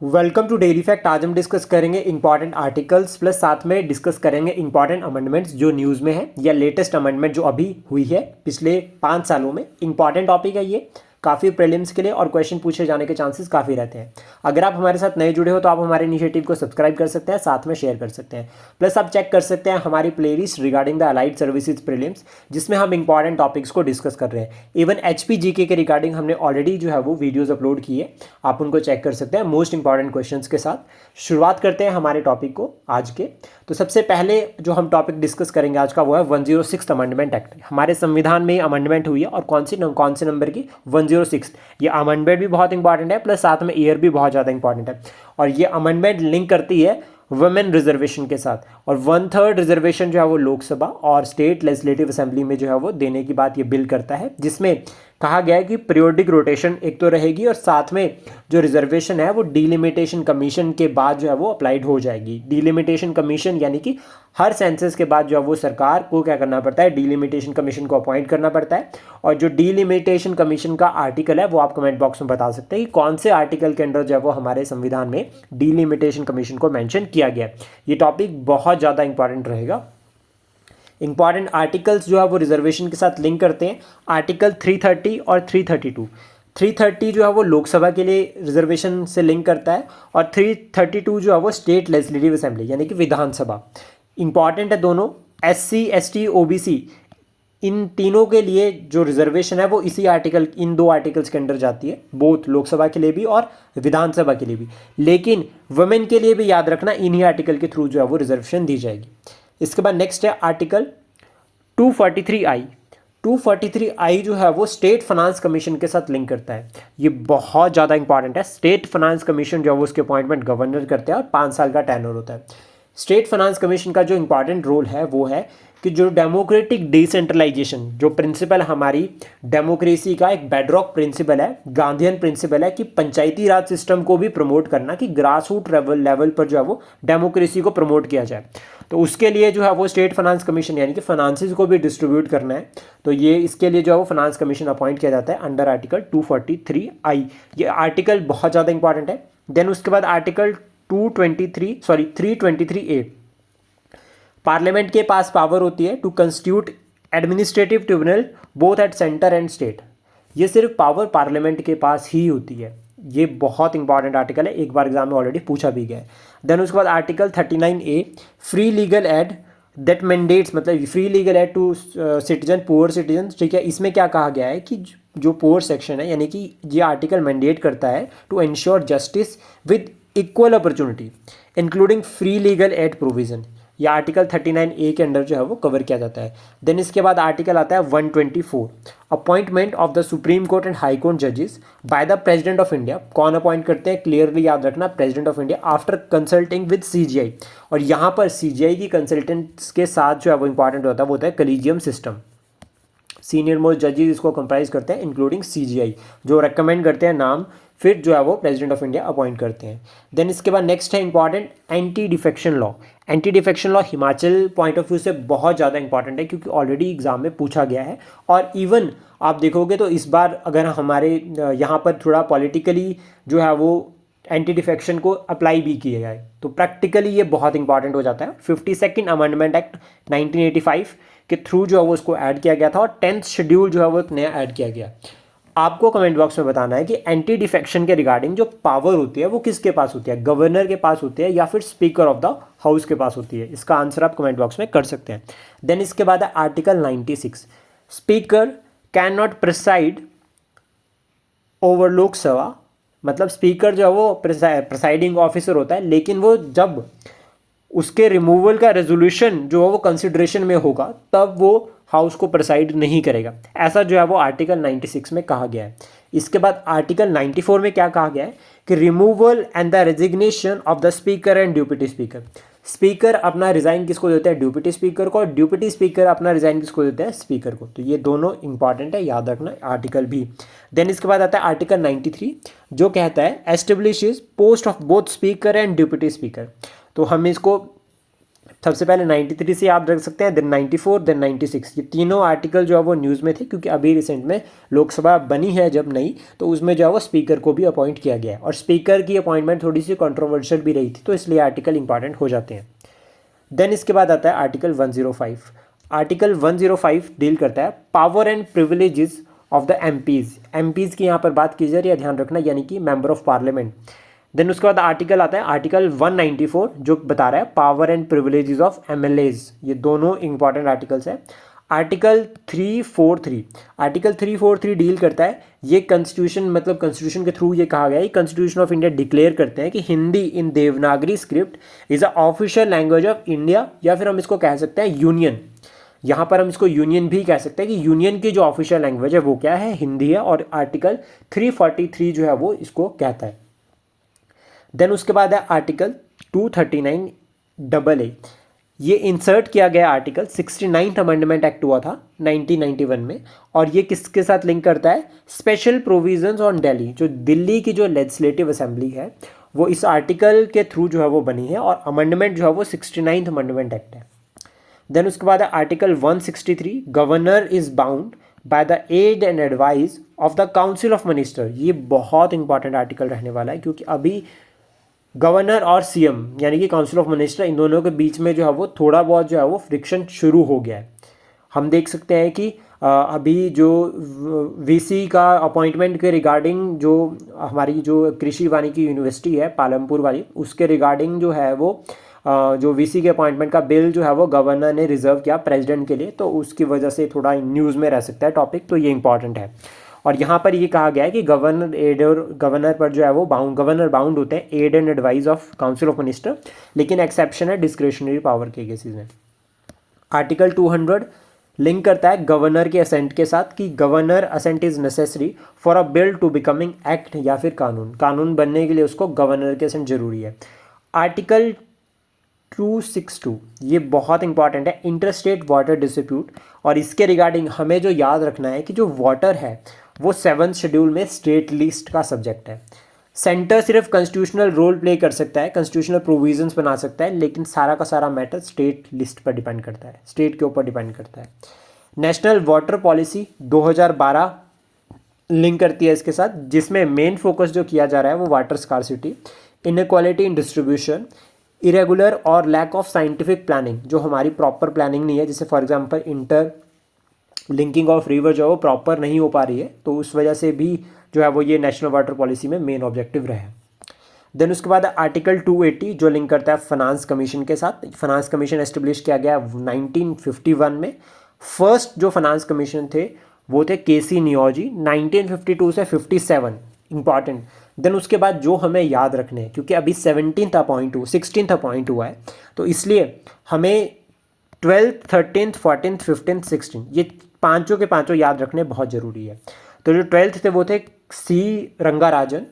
Welcome to daily fact. आज हम discuss करेंगे इंपॉर्टेंट आर्टिकल्स प्लस साथ में डिस्कस करेंगे इंपॉर्टेंट अमेंडमेंट्स जो न्यूज़ में है या लेटेस्ट अमेंडमेंट जो अभी हुई है पिछले 5 सालों में। इंपॉर्टेंट टॉपिक है ये, काफ़ी प्रीलिम्स के लिए और क्वेश्चन पूछे जाने के चांसेस काफ़ी रहते हैं। अगर आप हमारे साथ नए जुड़े हो तो आप हमारे इनिशिएटिव को सब्सक्राइब कर सकते हैं, साथ में शेयर कर सकते हैं। प्लस आप चेक कर सकते हैं हमारी playlist regarding the allied services prelims, जिसमें हम इंपॉर्टेंट टॉपिक्स को डिस्कस कर रहे हैं। इवन HPGK के रिगार्डिंग हमने ऑलरेडी जो है वो वीडियोज़ अपलोड की है, आप उनको चेक कर सकते हैं मोस्ट इंपॉर्टेंट क्वेश्चंस के साथ। शुरुआत करते हैं हमारे टॉपिक को आज के। तो सबसे पहले जो हम टॉपिक डिस्कस करेंगे आज का वो है 106 अमेंडमेंट एक्ट। हमारे संविधान में अमेंडमेंट हुई है और कौन से नंबर की? 106। ये अमेंडमेंट भी बहुत इंपॉर्टेंट है, प्लस साथ में ईयर भी बहुत ज़्यादा इंपॉर्टेंट है। और ये अमेंडमेंट लिंक करती है वुमेन रिजर्वेशन के साथ, और 1/3 रिजर्वेशन जो है वो लोकसभा और स्टेट लेजिस्लेटिव असेंबली में जो है वो देने की बात ये बिल करता है, जिसमें कहा गया है कि पीरियोडिक रोटेशन एक तो रहेगी और साथ में जो रिजर्वेशन है वो डीलिमिटेशन कमीशन के बाद जो है वो अप्लाइड हो जाएगी। डीलिमिटेशन कमीशन यानी कि हर सेंसस के बाद जो है वो सरकार को क्या करना पड़ता है, डीलिमिटेशन कमीशन को अपॉइंट करना पड़ता है। और जो डीलिमिटेशन कमीशन का आर्टिकल है वो आप कमेंट बॉक्स में बता सकते हैं कि कौन से आर्टिकल के अंडर जो है वो हमारे संविधान में डीलिमिटेशन कमीशन को मेंशन किया गया है। ये टॉपिक बहुत ज़्यादा इंपॉर्टेंट रहेगा। इंपॉर्टेंट आर्टिकल्स जो है वो रिजर्वेशन के साथ लिंक करते हैं, आर्टिकल 330 और 332। 330 जो है वो लोकसभा के लिए रिजर्वेशन से लिंक करता है और 332 जो है वो स्टेट लेजिस्लेटिव असेंबली यानी कि विधानसभा। इंपॉर्टेंट है दोनों। SC ST OBC इन तीनों के लिए जो रिजर्वेशन है वो इसी आर्टिकल, इन 2 आर्टिकल्स के अंडर जाती है, बोथ लोकसभा के लिए भी और विधानसभा के लिए भी। लेकिन वुमेन के लिए भी याद रखना इन्हीं आर्टिकल के थ्रू जो है वो रिजर्वेशन दी जाएगी। इसके बाद नेक्स्ट है आर्टिकल 243I। 243I जो है वो स्टेट फाइनेंस कमीशन के साथ लिंक करता है। ये बहुत ज़्यादा इंपॉर्टेंट है। स्टेट फाइनेंस कमीशन जो है वो उसके अपॉइंटमेंट गवर्नर करते हैं और 5 साल का टेन्योर होता है। स्टेट फाइनेंस कमीशन का जो इंपॉर्टेंट रोल है वो है कि जो डेमोक्रेटिक डिसेंट्रलाइजेशन, जो प्रिंसिपल हमारी डेमोक्रेसी का एक बेडरॉक प्रिंसिपल है, गांधीयन प्रिंसिपल है कि पंचायती राज सिस्टम को भी प्रमोट करना, कि ग्रास रूट लेवल पर जो है वो डेमोक्रेसी को प्रमोट किया जाए। तो उसके लिए जो है वो स्टेट फाइनेंस कमीशन यानी कि फाइनेंसेस को भी डिस्ट्रीब्यूट करना है, तो ये इसके लिए जो है वो फाइनेंस कमीशन अपॉइंट किया जाता है अंडर आर्टिकल 243I। ये आर्टिकल बहुत ज़्यादा इंपॉर्टेंट है। देन उसके बाद आर्टिकल 323A। पार्लियामेंट के पास पावर होती है to constitute administrative tribunal both at centre and state. ये सिर्फ पावर पार्लियामेंट के पास ही होती है। ये बहुत इंपॉर्टेंट आर्टिकल है, एक बार एग्जाम में ऑलरेडी पूछा भी गया है। देन उसके बाद article 39A free legal aid that mandates, मतलब free legal aid to citizen, poor citizen. ठीक है, इसमें क्या कहा गया है कि जो पुअर सेक्शन है, यानी कि ये आर्टिकल मैंडेट करता है to ensure justice with equal opportunity including free legal aid provision. यह आर्टिकल 39A के अंडर जो है वो कवर किया जाता है। देन इसके बाद आर्टिकल आता है 124 appointment of the supreme Court and High Court जजेस by the president of India. कौन अपॉइंट करते हैं? क्लियरली याद रखना, president of India after consulting with CGI। और यहाँ पर CGI की कंसल्टेंट्स के साथ जो है वो इंपॉर्टेंट होता है, वो होता है कलीजियम सिस्टम। सीनियर मोस्ट जजेस इसको कंप्राइज करते हैं इंक्लूडिंग CGI, जो रेकमेंड करते हैं नाम, फिर जो है वो प्रेसिडेंट ऑफ इंडिया अपॉइंट करते हैं। देन इसके बाद नेक्स्ट है important anti defection law. Anti defection law Himachal point of view से बहुत ज़्यादा इंपॉर्टेंट है, क्योंकि ऑलरेडी एग्जाम में पूछा गया है। और इवन आप देखोगे तो इस बार अगर हमारे यहाँ पर थोड़ा पॉलिटिकली जो है वो एंटी डिफेक्शन को अप्लाई भी किया जाए तो प्रैक्टिकली ये बहुत इंपॉर्टेंट हो जाता है। 52nd अमेंडमेंट एक्ट 1985 के थ्रू जो है वो उसको ऐड किया गया था, और 10th शेड्यूल जो है वो नया ऐड किया गया। आपको कमेंट बॉक्स में बताना है कि एंटी डिफेक्शन के रिगार्डिंग जो पावर होती है वो किसके पास होती है, गवर्नर के पास होती है या फिर स्पीकर ऑफ द हाउस के पास होती है। इसका आंसर आप कमेंट बॉक्स में कर सकते हैं। देन इसके बाद है article 96 speaker can not preside over Lok Sabha. मतलब स्पीकर जो है वो प्रिसाइडिंग ऑफिसर होता है, लेकिन वो जब उसके रिमूवल का रेजोल्यूशन जो है वो कंसिडरेशन में होगा तब वो हाउस को प्रिसाइड नहीं करेगा। ऐसा जो है वो आर्टिकल 96 में कहा गया है। इसके बाद आर्टिकल 94 में क्या कहा गया है कि removal and the resignation of the speaker and deputy speaker. Speaker अपना रिजाइन किसको देते हैं? डिप्टी स्पीकर को। डिप्टी स्पीकर अपना रिजाइन किसको देते हैं? स्पीकर को। तो ये दोनों इंपॉर्टेंट है, याद रखना आर्टिकल भी। देन इसके बाद आता है आर्टिकल 93 जो कहता है establishes post of both speaker and deputy speaker. तो हम इसको सबसे पहले 93 से याद रख सकते हैं, देन 94, देन 96। ये तीनों आर्टिकल जो है वो न्यूज़ में थे, क्योंकि अभी रिसेंट में लोकसभा बनी है जब नई, तो उसमें जो है वो स्पीकर को भी अपॉइंट किया गया है, और स्पीकर की अपॉइंटमेंट थोड़ी सी कंट्रोवर्शियल भी रही थी, तो इसलिए आर्टिकल इंपॉर्टेंट हो जाते हैं। देन इसके बाद आता है आर्टिकल 105। आर्टिकल 105 डील करता है power and privileges of the MPs की यहाँ पर बात की जा रही है, ध्यान रखना, यानी कि मेंबर ऑफ पार्लियामेंट। देन उसके बाद आर्टिकल आता है आर्टिकल 194, जो बता रहा है power and privileges of MLAs. ये दोनों इंपॉर्टेंट आर्टिकल्स है। आर्टिकल 343 डील करता है, ये कॉन्स्टिट्यूशन, मतलब कॉन्स्टिट्यूशन के थ्रू ये कहा गया है, कॉन्स्टिट्यूशन ऑफ इंडिया डिक्लेयर करते हैं कि Hindi in Devanagari script is a official language of India, या फिर हम इसको कह सकते हैं यूनियन। यहाँ पर हम इसको यूनियन भी कह सकते हैं कि यूनियन की जो ऑफिशियल लैंग्वेज है वो क्या है, हिंदी है, और आर्टिकल 343 जो है वो इसको कहता है। देन उसके बाद है आर्टिकल 239 AA। ये इंसर्ट किया गया आर्टिकल 69th अमेंडमेंट एक्ट हुआ था 1991 में, और ये किसके साथ लिंक करता है, स्पेशल प्रोविजंस ऑन दिल्ली। जो दिल्ली की जो लेजिस्लेटिव असेंबली है वो इस आर्टिकल के थ्रू जो है वो बनी है, और अमेंडमेंट जो है वो 69th अमेंडमेंट एक्ट है। देन उसके बाद है article 163, governor is bound by the aid and advice of the council of minister. ये बहुत इंपॉर्टेंट आर्टिकल रहने वाला है, क्योंकि अभी गवर्नर और सीएम यानी कि काउंसिल ऑफ मिनिस्टर, इन दोनों के बीच में जो है वो थोड़ा बहुत जो है वो फ्रिक्शन शुरू हो गया है। हम देख सकते हैं कि अभी जो वीसी का अपॉइंटमेंट के रिगार्डिंग, जो हमारी जो कृषि वानिकी यूनिवर्सिटी है पालमपुर वाली, उसके रिगार्डिंग जो है वो जो वीसी के अपॉइंटमेंट का बिल जो है वो गवर्नर ने रिजर्व किया प्रेसिडेंट के लिए, तो उसकी वजह से थोड़ा न्यूज़ में रह सकता है टॉपिक, तो ये इंपॉर्टेंट है। और यहाँ पर ये कहा गया है कि गवर्नर पर जो है वो गवर्नर बाउंड होते हैं aid and advice of council of minister, लेकिन एक्सेप्शन है डिस्क्रिशनरी पावर के केसेस में। आर्टिकल 200 लिंक करता है गवर्नर के असेंट के साथ, कि governor assent is necessary for a bill to becoming act, या फिर कानून बनने के लिए उसको गवर्नर के असेंट जरूरी है। आर्टिकल 262 ये बहुत इंपॉर्टेंट है, इंटरस्टेट वाटर डिस्प्यूट, और इसके रिगार्डिंग हमें जो याद रखना है कि जो वाटर है वो 7th शेड्यूल में स्टेट लिस्ट का सब्जेक्ट है। सेंटर सिर्फ कॉन्स्टिट्यूशनल रोल प्ले कर सकता है, कॉन्स्टिट्यूशनल प्रोविजंस बना सकता है, लेकिन सारा का सारा मैटर स्टेट लिस्ट पर डिपेंड करता है, स्टेट के ऊपर डिपेंड करता है। नेशनल वाटर पॉलिसी 2012 लिंक करती है इसके साथ, जिसमें मेन फोकस जो किया जा रहा है वो water scarcity, inequality in distribution, irregular और लैक ऑफ साइंटिफिक प्लानिंग, जो हमारी प्रॉपर प्लानिंग नहीं है, जैसे for example inter linking of river जो है वो प्रॉपर नहीं हो पा रही है, तो उस वजह से भी जो है वो ये नेशनल वाटर पॉलिसी में मेन ऑब्जेक्टिव रहे। देन उसके बाद आर्टिकल 280 जो लिंक करता है फाइनेंस कमीशन के साथ। फाइनेंस कमीशन एस्टेब्लिश किया गया 1951 में। फर्स्ट जो फाइनेंस कमीशन थे वो थे केसी नियोजी 1952 से 57, इंपॉर्टेंट। देन उसके बाद जो हमें याद रखने हैं, क्योंकि अभी 16th अपॉइंट हुआ है, तो इसलिए हमें 12th, 13th, 14th, 15th, 16 ये पांचों के पांचों याद रखने बहुत ज़रूरी है। तो जो 12th थे वो थे सी रंगाराजन,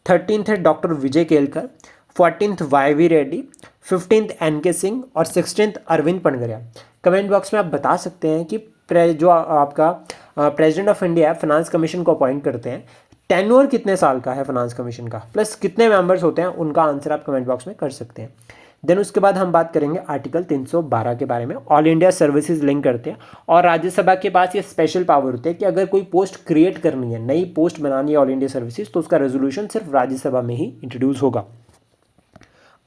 13th है doctor Vijay Kelkar, 14th YV Reddy, 15th NK Singh, और 16th अरविंद पनगरिया। कमेंट बॉक्स में आप बता सकते हैं कि जो आपका president of India finance commission को अपॉइंट करते हैं, टेन्योर कितने साल का है फाइनेंस कमीशन का, प्लस कितने मेंबर्स होते हैं, उनका आंसर आप कमेंट बॉक्स में कर सकते हैं। देन उसके बाद हम बात करेंगे आर्टिकल 312 के बारे में। ऑल इंडिया सर्विसेज लिंक करते हैं, और राज्यसभा के पास ये स्पेशल पावर होते हैं कि अगर कोई पोस्ट क्रिएट करनी है, नई पोस्ट बनानी है ऑल इंडिया सर्विसेज, तो उसका रेजोल्यूशन सिर्फ राज्यसभा में ही इंट्रोड्यूस होगा।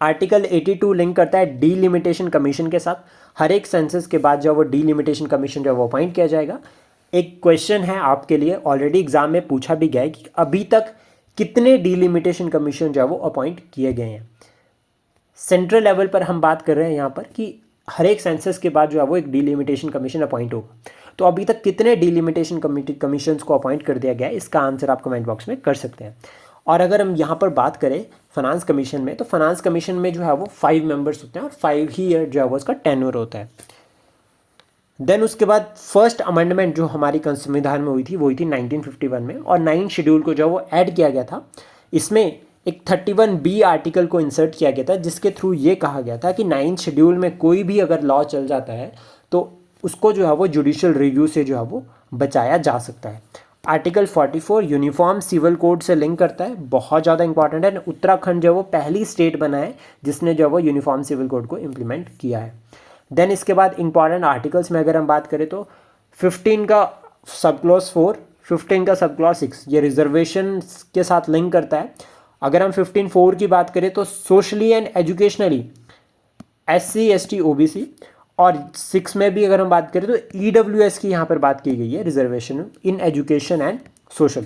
आर्टिकल 82 लिंक करता है डीलिमिटेशन कमीशन के साथ। हर एक सेंसस के बाद जो वो डीलिमिटेशन कमीशन जो वो अपॉइंट किया जाएगा। एक क्वेश्चन है आपके लिए, ऑलरेडी एग्जाम में पूछा भी गया है कि अभी तक कितने डीलिमिटेशन कमीशन जो है वो अपॉइंट किए गए हैं। सेंट्रल लेवल पर हम बात कर रहे हैं यहाँ पर कि हर एक सेंसस के बाद जो है वो एक डीलिमिटेशन कमीशन अपॉइंट होगा। तो अभी तक कितने डीलिमिटेशन कमीशंस को अपॉइंट कर दिया गया है, इसका आंसर आप कमेंट बॉक्स में कर सकते हैं। और अगर हम यहाँ पर बात करें फाइनेंस कमीशन में, तो फाइनेंस कमीशन में जो है वो 5 मेंबर्स होते हैं, और 5 ही ईयर जो है वो उसका टेन्योर होता है। देन उसके बाद फर्स्ट अमेंडमेंट जो हमारी संविधान में हुई थी वो हुई थी 1951 में, और 9 शेड्यूल को जो है वो ऐड किया गया था। इसमें एक 31B आर्टिकल को इंसर्ट किया गया था, जिसके थ्रू ये कहा गया था कि 9 शेड्यूल में कोई भी अगर लॉ चल जाता है तो उसको जो है वो जुडिशियल रिव्यू से जो है वो बचाया जा सकता है। आर्टिकल 44 यूनिफॉर्म सिविल कोड से लिंक करता है, बहुत ज़्यादा इंपॉर्टेंट है। उत्तराखंड जो है वो पहली स्टेट बना है जिसने जो है वो यूनिफॉर्म सिविल कोड को इम्प्लीमेंट किया है। देन इसके बाद इंपॉर्टेंट आर्टिकल्स में अगर हम बात करें तो 15 का सब क्लॉज 4, 15 का सब क्लॉज 6 ये रिजर्वेशन के साथ लिंक करता है। अगर हम 15(4) की बात करें तो socially and educationally SC ST OBC, और 6 में भी अगर हम बात करें तो EWS की यहाँ पर बात की गई है, reservation in education and social.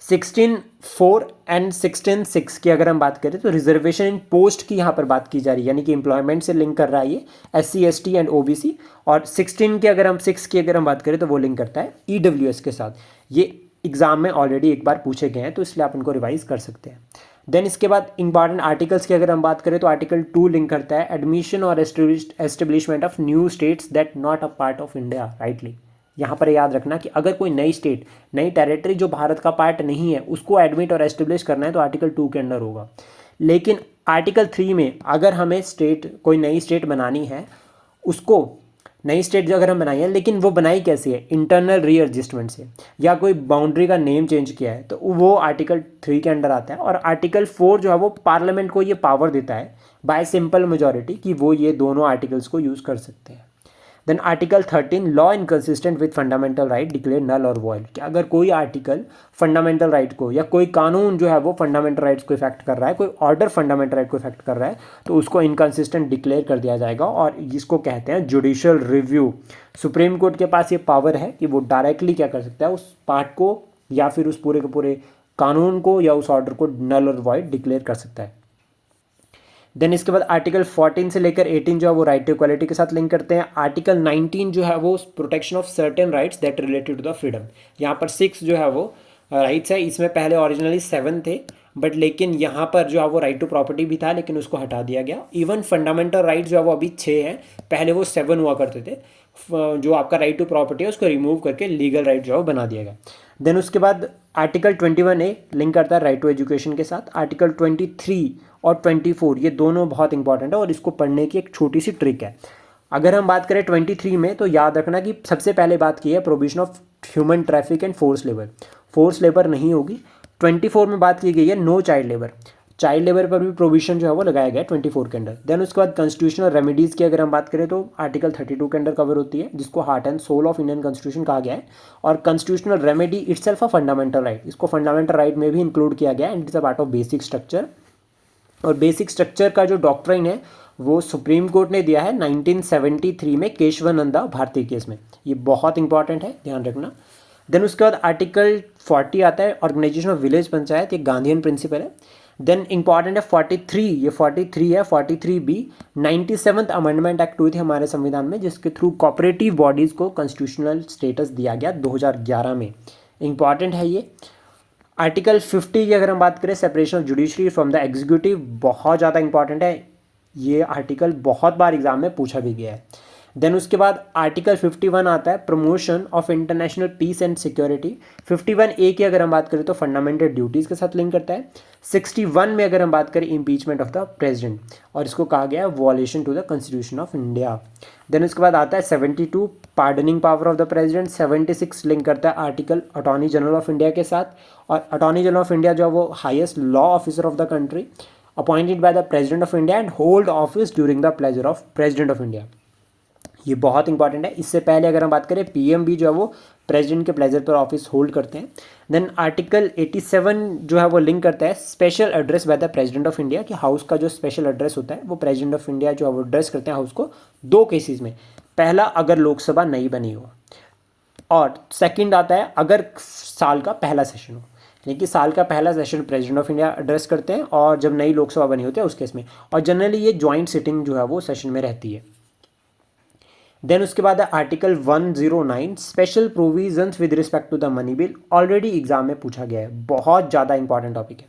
16(4) and 16(6) की अगर हम बात करें तो रिजर्वेशन इन पोस्ट की यहाँ पर बात की जा रही है, यानी कि एम्प्लॉयमेंट से लिंक कर रहा है ये SC ST एंड OBC। और 16 की अगर हम 6 की अगर हम बात करें तो वो लिंक करता है EWS के साथ। ये एग्जाम में ऑलरेडी एक बार पूछे गए हैं तो इसलिए आप इनको रिवाइज कर सकते हैं। देन इसके बाद इंपॉर्टेंट आर्टिकल्स की अगर हम बात करें तो आर्टिकल 2 लिंक करता है एडमिशन और establishment of new states that not a part of India rightly. यहाँ पर याद रखना कि अगर कोई नई स्टेट, नई टेरिटरी जो भारत का पार्ट नहीं है उसको एडमिट और एस्टेब्लिश करना है तो आर्टिकल 2 के अंडर होगा। लेकिन आर्टिकल 3 में अगर हमें कोई नई स्टेट बनानी है, उसको नई स्टेट जो अगर हम बनाई है, लेकिन वो बनाई कैसे है, इंटरनल रीएडजस्टमेंट से, या कोई बाउंड्री का नेम चेंज किया है तो वो आर्टिकल 3 के अंडर आता है। और आर्टिकल 4 जो है वो पार्लियामेंट को ये पावर देता है बाय सिंपल मेजॉरिटी कि वो ये दोनों आर्टिकल्स को यूज़ कर सकते हैं। Then article 13 law inconsistent with fundamental right declare null और वॉइड, कि अगर कोई आर्टिकल फंडामेंटल राइट को या कोई कानून जो है वो फंडामेंटल राइट्स को इफेक्ट कर रहा है, कोई ऑर्डर फंडामेंटल राइट को इफेक्ट कर रहा है तो उसको इनकंसिस्टेंट डिक्लेयर कर दिया जाएगा। और जिसको कहते हैं जुडिशियल रिव्यू। सुप्रीम कोर्ट के पास ये पावर है कि वो डायरेक्टली क्या कर सकता है, उस पार्ट को या फिर उस पूरे के पूरे कानून को या उस ऑर्डर को नल और वॉइड डिक्लेयर कर सकता है। देन इसके बाद आर्टिकल 14 से लेकर 18 जो है वो राइट टू इक्वालिटी के साथ लिंक करते हैं। आर्टिकल 19 जो है वो protection of certain rights that related to the freedom. यहाँ पर 6 जो है वो राइट्स है, इसमें पहले ओरिजिनली 7 थे बट लेकिन यहाँ पर जो है वो राइट टू प्रॉपर्टी भी था लेकिन उसको हटा दिया गया। इवन फंडामेंटल राइट्स जो है वो अभी 6 हैं, पहले वो 7 हुआ करते थे। जो आपका राइट टू प्रॉपर्टी है उसको रिमूव करके लीगल राइट जो है वो बना दिया गया। देन उसके बाद आर्टिकल 21A लिंक करता है राइट टू एजुकेशन के साथ। आर्टिकल 23 और 24 ये दोनों बहुत इंपॉर्टेंट है और इसको पढ़ने की एक छोटी सी ट्रिक है। अगर हम बात करें 23 में तो याद रखना कि सबसे पहले बात की है provision of human traffic and force labour, force labour नहीं होगी। 24 में बात की गई है no child labour, child labour पर भी प्रोविजन जो है वो लगाया गया है 24 के अंदर। देन उसके बाद कॉन्स्टिट्यूशनल रेमेडीज़ की अगर हम बात करें तो आर्टिकल 32 के अंदर कवर होती है, जिसको heart and soul of Indian constitution कहा गया है। और constitutional remedy itself a fundamental right, इसको फंडामेंटल राइट में भी इंक्लूड किया गया and it's a part of basic structure. और बेसिक स्ट्रक्चर का जो डॉक्ट्राइन है वो सुप्रीम कोर्ट ने दिया है 1973 में केशवानंदा भारती केस में। ये बहुत इंपॉर्टेंट है, ध्यान रखना। देन उसके बाद आर्टिकल 40 आता है ऑर्गेनाइजेशन ऑफ विलेज पंचायत, ये गांधीयन प्रिंसिपल है। देन इंपॉर्टेंट है 43, ये 43 है 43B 97th अमेंडमेंट एक्ट हुई थी हमारे संविधान में, जिसके थ्रू कोऑपरेटिव बॉडीज़ को कॉन्स्टिट्यूशनल स्टेटस दिया गया 2011 में। इंपॉर्टेंट है ये। आर्टिकल 50 की अगर हम बात करें separation of judiciary from the executive, बहुत ज़्यादा इंपॉर्टेंट है ये आर्टिकल, बहुत बार एग्जाम में पूछा भी गया है। देन उसके बाद आर्टिकल 51 आता है promotion of international peace and security. 51A की अगर हम बात करें तो फंडामेंटल ड्यूटीज़ के साथ लिंक करता है। 61 में अगर हम बात करें इम्पीचमेंट ऑफ द प्रेसिडेंट, और इसको कहा गया है violation to the constitution of India. Then उसके बाद आता है 72 pardoning power of the president. 76 link करता है article attorney general of India के साथ, और अटॉर्नी जनरल ऑफ इंडिया जो है वो highest law officer of the country, appointed by the president of India and hold office during the pleasure of president of India. ये बहुत important है। इससे पहले अगर हम बात करें पीएम भी जो है वो प्रेसिडेंट के प्लेजर पर ऑफिस होल्ड करते हैं। देन आर्टिकल 87 जो है वो लिंक करता है special address bye the president of India, कि हाउस का जो स्पेशल एड्रेस होता है वो प्रेसिडेंट ऑफ इंडिया जो है वो एड्रेस करते हैं हाउस को 2 केसेस में। पहला अगर लोकसभा नहीं बनी हो, और सेकंड आता है अगर साल का पहला सेशन हो, यानी कि साल का पहला session president of India address करते हैं, और जब नई लोकसभा बनी होती है उस केस में। और जनरली ये ज्वाइंट सिटिंग जो है वो सेशन में रहती है। देन उसके बाद है article 109 special provisions with respect to the money bill, already exam में पूछा गया है, बहुत ज़्यादा इंपॉर्टेंट टॉपिक है।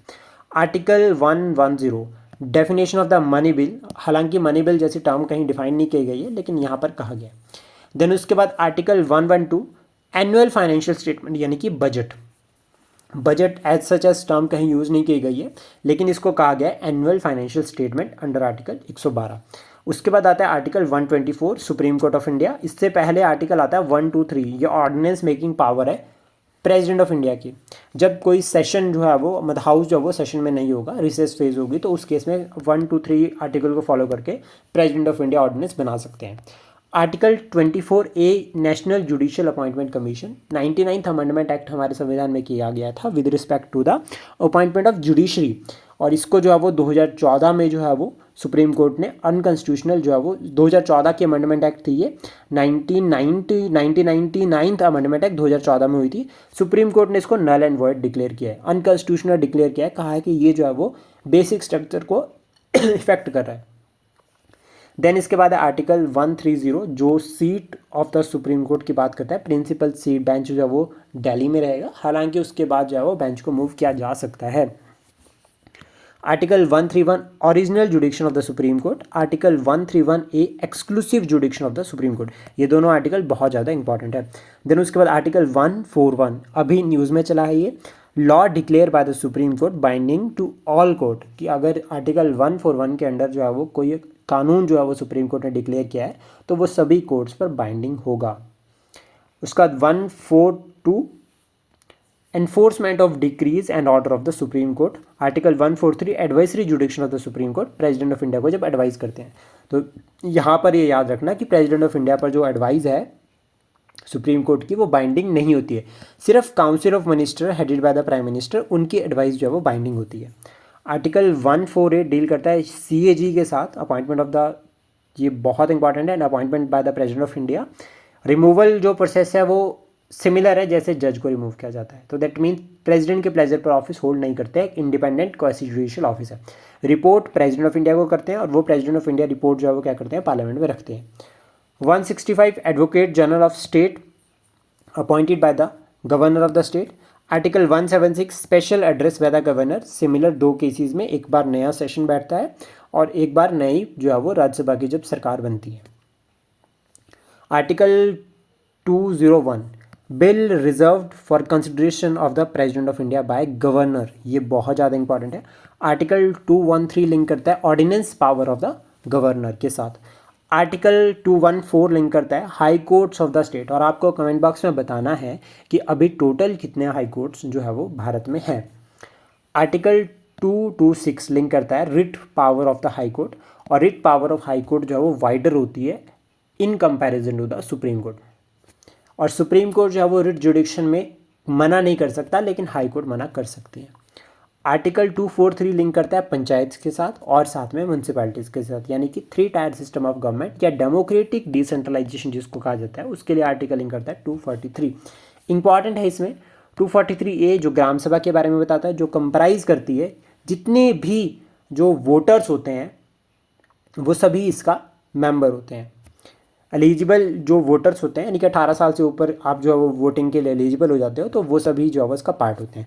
Article 110 definition of the money bill, हालांकि मनी बिल जैसी टर्म कहीं डिफाइन नहीं की गई है लेकिन यहाँ पर कहा गया। देन उसके बाद आर्टिकल 112 एनुअल फाइनेंशियल स्टेटमेंट, यानी कि budget. Budget as such as term कहीं यूज़ नहीं की गई है लेकिन इसको कहा गया है annual financial statement under article 112। उसके बाद आता है article 124 supreme court of India. इससे पहले आर्टिकल आता है 123, ये ऑर्डिनेंस मेकिंग पावर है प्रेसिडेंट ऑफ इंडिया की, जब कोई सेशन जो है वो मतलब हाउस जो है वो सेशन में नहीं होगा, रिसेस फेज होगी, तो उस केस में 1, 2, 3 आर्टिकल को फॉलो करके प्रेसिडेंट ऑफ इंडिया ऑर्डिनेंस बना सकते हैं। Article 24A national judicial appointment commission, 99th amendment act हमारे संविधान में किया गया था with respect to the appointment of judiciary, और इसको जो है वो 2014 में जो है वो सुप्रीम कोर्ट ने अनकॉन्स्टिट्यूशनल जो है वो 2014 की अमेंडमेंट एक्ट थी ये, 1999th अमेंडमेंट एक्ट 2014 में हुई थी। सुप्रीम कोर्ट ने इसको नल एंड वॉइड डिक्लेयर किया है, अनकॉन्स्टिट्यूशनल डिक्लेयर किया है, कहा है कि ये जो है वो बेसिक स्ट्रक्चर को इफेक्ट कर रहा है। देन इसके बाद है आर्टिकल 130 जो seat of the supreme court की बात करता है। प्रिंसिपल सीट बेंच जो है वो दिल्ली में रहेगा, हालांकि उसके बाद जो है वो बेंच को मूव किया जा सकता है। Article 131 original जुडिक्शन of the supreme court, article 131A exclusive जुडिक्शन of the supreme court, ये दोनों आर्टिकल बहुत ज़्यादा इंपॉर्टेंट है। देन उसके बाद आर्टिकल 141 अभी न्यूज़ में चला है ये, law declare by the supreme court binding to all court, कि अगर आर्टिकल 141 के अंडर जो है वो कोई कानून जो है वो सुप्रीम कोर्ट ने डिक्लेयर किया है तो वो सभी कोर्ट्स पर बाइंडिंग होगा। उसका 142 enforcement of decrease and order of the supreme court, article 143 advisory जुडिक्शन of the supreme court, president of India को जब एडवाइस करते हैं, तो यहाँ पर ये याद रखना कि प्रेसिडेंट ऑफ इंडिया पर जो एडवाइस है सुप्रीम कोर्ट की वो बाइंडिंग नहीं होती है, सिर्फ council of minister headed by the prime minister उनकी एडवाइस जो है वो बाइंडिंग होती है। आर्टिकल 148 डील करता है CAG के साथ, अपॉइंटमेंट ऑफ द, ये बहुत इंपॉर्टेंट है, appointment bye the president of India. Removal जो प्रोसेस है वो सिमिलर है जैसे जज को रिमूव किया जाता है, तो दैट मीन्स प्रेसिडेंट के प्लेजर पर ऑफिस होल्ड नहीं करते, एक इंडिपेंडेंट क्वासी जुडिशियल ऑफिस है। रिपोर्ट प्रेसिडेंट ऑफ इंडिया को करते हैं और वो प्रेसिडेंट ऑफ इंडिया रिपोर्ट जो है वो क्या करते हैं, पार्लियामेंट में रखते हैं। 165 advocate general of state appointed by the governor of the state. Article 176 special address by the governor, similar 2 cases में एक बार नया सेशन बैठता है और एक बार नई जो है वो राज्यसभा की जब सरकार बनती है। Article 201 bill reserved for consideration of the president of India by governor, ये बहुत ज़्यादा इंपॉर्टेंट है। आर्टिकल 213 लिंक करता है ordinance power of the governor के साथ। आर्टिकल 214 लिंक करता है high courts of the state, और आपको कमेंट बॉक्स में बताना है कि अभी टोटल कितने हाई कोर्ट्स जो है वो भारत में हैं। आर्टिकल 226 लिंक करता है writ power of the High Court, और writ power of High Court जो है वो वाइडर होती है in comparison to the supreme Court, और सुप्रीम कोर्ट जो है वो रिट जुडिक्शन में मना नहीं कर सकता लेकिन हाई कोर्ट मना कर सकती है। आर्टिकल 243 लिंक करता है पंचायत के साथ और साथ में म्यूनसिपैलिटीज़ के साथ, यानी कि 3 टायर सिस्टम ऑफ गवर्नमेंट या डेमोक्रेटिक डिसेंट्रलाइजेशन जिसको कहा जाता है, उसके लिए आर्टिकल लिंक करता है 243। इंपॉर्टेंट है इसमें 243A जो ग्राम सभा के बारे में बताता है, जो कंप्राइज करती है जितने भी जो वोटर्स होते हैं वो सभी इसका मेंबर होते हैं। एलिजिबल जो वोटर्स होते हैं यानी कि 18 साल से ऊपर आप जो है वो वोटिंग के लिए एलिजिबल हो जाते हो, तो वो सभी जो है उसका पार्ट होते हैं।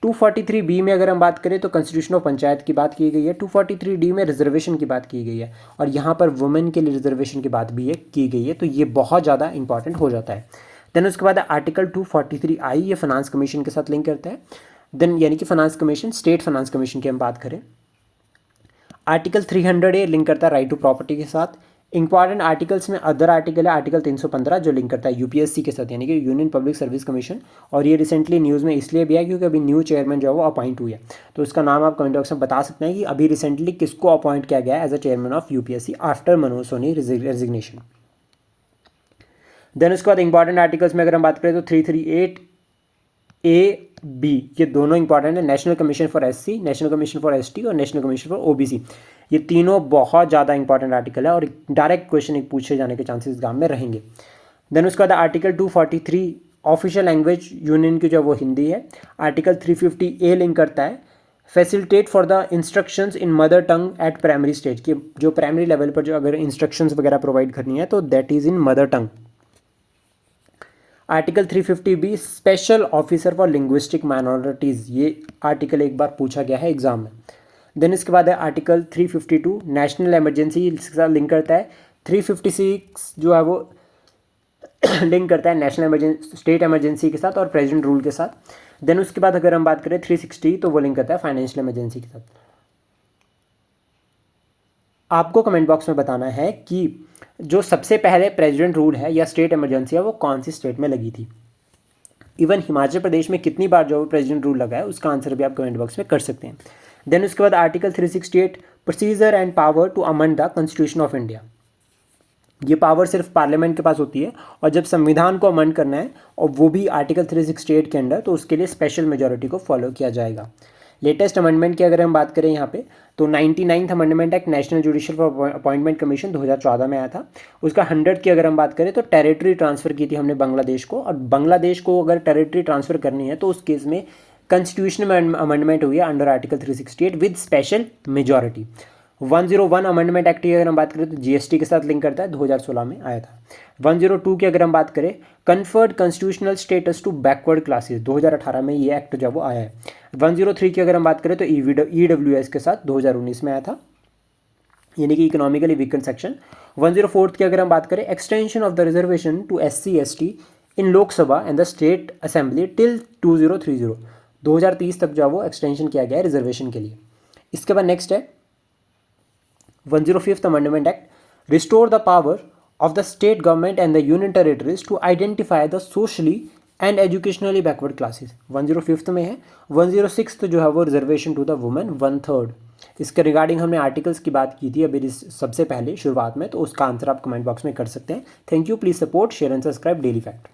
243B में अगर हम बात करें तो कॉन्स्टिट्यूशन ऑफ पंचायत की बात की गई है। 243D में रिजर्वेशन की बात की गई है, और यहाँ पर वुमेन के लिए रिजर्वेशन की बात भी की गई है, तो ये बहुत ज़्यादा इंपॉर्टेंट हो जाता है। देन उसके बाद आर्टिकल 243I ये फाइनेंस कमीशन के साथ लिंक करता है। देन यानी कि finance commission, state finance commission की हम बात करें। आर्टिकल 300A लिंक करता है राइट टू प्रॉपर्टी के साथ। इंपॉर्टेंट आर्टिकल्स में अदर आर्टिकल है आर्टिकल 315 जो लिंक करता है UPSC के साथ, यानी कि यूनियन पब्लिक सर्विस कमीशन, और ये रिसेंटली न्यूज़ में इसलिए भी है क्योंकि अभी न्यू चेयरमैन जो है वो अपॉइंट हुई है, तो उसका नाम आप कमेंट बॉक्स में बता सकते हैं कि अभी रिसेंटली किसको अपॉइंट किया गया है as a chairman of UPSC after Manoj Soni resignation. Then उसके बाद इंपॉर्टेंट आर्टिकल्स में अगर हम बात करें तो 338A-B ये दोनों इंपॉर्टेंट है, national commission for SC, national commission for ST और नेशनल कमीशन फॉर OBC, ये तीनों बहुत ज़्यादा इंपॉर्टेंट आर्टिकल है और डायरेक्ट क्वेश्चन एक पूछे जाने के चांसेस एग्जाम में रहेंगे। देन उसके बाद आर्टिकल 243 ऑफिशियल लैंग्वेज यूनियन की जो वो हिंदी है। आर्टिकल 350A लिंक करता है facilitate for the instructions in mother tongue eight primary stage, की जो प्राइमरी लेवल पर जो अगर इंस्ट्रक्शंस वगैरह प्रोवाइड करनी है तो that is in mother tongue. Article 350B special officer for linguistic minorities, ये आर्टिकल एक बार पूछा गया है एग्जाम में। देन इसके बाद है आर्टिकल 352 नेशनल इमरजेंसी इसके साथ लिंक करता है। 356 जो है वो लिंक करता है नेशनल इमरजेंसी, स्टेट इमरजेंसी के साथ और प्रेसिडेंट रूल के साथ। देन उसके बाद अगर हम बात करें 360 तो वो लिंक करता है फाइनेंशियल इमरजेंसी के साथ। आपको कमेंट बॉक्स में बताना है कि जो सबसे पहले प्रेसिडेंट रूल है या स्टेट इमरजेंसी है वो कौन सी स्टेट में लगी थी। इवन हिमाचल प्रदेश में कितनी बार जो प्रेसिडेंट रूल लगा है उसका आंसर भी आप कमेंट बॉक्स में कर सकते हैं। देन उसके बाद article 368 procedure and power to amend the constitution of India. ये पावर सिर्फ पार्लियामेंट के पास होती है और जब संविधान को अमेंड करना है और वो भी आर्टिकल 368 के अंडर, तो उसके लिए स्पेशल मेजॉरिटी को फॉलो किया जाएगा। लेटेस्ट अमेंडमेंट की अगर हम बात करें यहाँ पे तो 99th amendment act national judicial appointment commission 2014 में आया था। उसका 100 की अगर हम बात करें तो टेरिटरी ट्रांसफ़र की थी हमने बांग्लादेश को, और बांग्लादेश को अगर टेरिटरी ट्रांसफ़र करनी है तो उस केस में कॉन्स्टिट्यूशनल अमेंडमेंट हुई है under article 368 with special majority. 101 amendment act की अगर हम बात करें तो जीएसटी के साथ लिंक करता है, 2016 में आया था। 102 की अगर हम बात करें conferred constitutional status to backward classes, 2018 में ये एक्ट जब वो आया है। 103 की अगर हम बात करें तो ईडब्ल्यूएस के साथ 2019 में आया था, यानी कि इकोनॉमिकली वीकर सेक्शन। 104 की अगर हम बात करें extension of the reservation to SC/ST in Lok Sabha and the state assembly till 2030, 2030 तक जो वो एक्सटेंशन किया गया है रिजर्वेशन के लिए। इसके बाद नेक्स्ट है 105th amendment act restore the power of the state government and the union territories to identify the socially and educationally backward classes, 105th में है। 106th जो है वो रिजर्वेशन टू द वुमेन 1/3। इसके रिगार्डिंग हमने आर्टिकल्स की बात की थी अभी सबसे पहले शुरुआत में, तो उसका आंसर आप कमेंट बॉक्स में कर सकते हैं। Thank you, please support, share and subscribe daily fact.